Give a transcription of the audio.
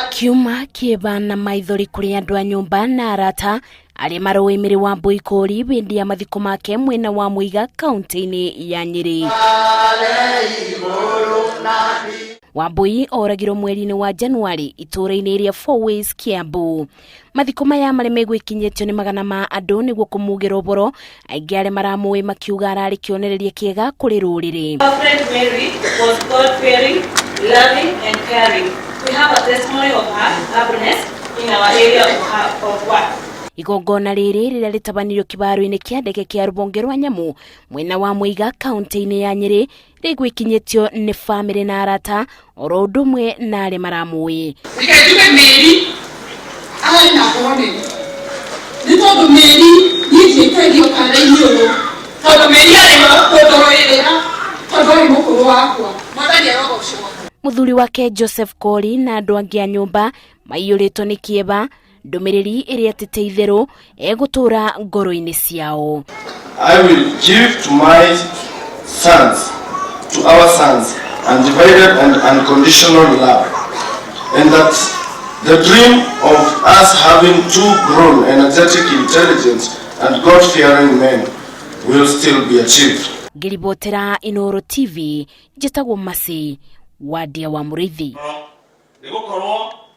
Kiuma kieba na maithori kuri andu a nyumba na arata ari maruimiri wa Mbuikuri bindi ya mathiko make mwena wa Muiga kaunti-ini ya Nyeri. Wambui oragirwo mweri-ini wa Januari itura-ini ria Four Ways Kiambu. Mathiko maya mari megwikinyetio ni magana ma andu niguo kumugira uboro aingi ari maramui makiuga arari kionereria kiega kuri ruriri. Our friend Mary was God-fearing, loving and caring. We have a testimony of her happiness in our area of work. Igongona riri riria ritabanirio kibaro-ini kia ndege kia rubonge rwa Nyamu mwena wa Muiga kaunti-ini ya Nyeri rigwikinyetio ni family na arata oro ndumwe na ari maramui. Rikajuke Mary ari na bone ni tondu Mary yithiekerio kara-ini uyu tondu Mary ari makondoroerera tondu ari mukuru wakwa mwathani arogocwo. Muthuri wake Joseph Kori na andu angi a nyumba maiyuritwo ni kieba ndumiriri iria titeithero egutura ngoro-ini ciao. I will give to my sons, to our sons, undivided and unconditional love, and that the dream of us having two grown, energetic, intelligent, and God-fearing men will still be achieved. Ngiribotera Inooro TV, njitagwo Masi, Wadia wa Murithi.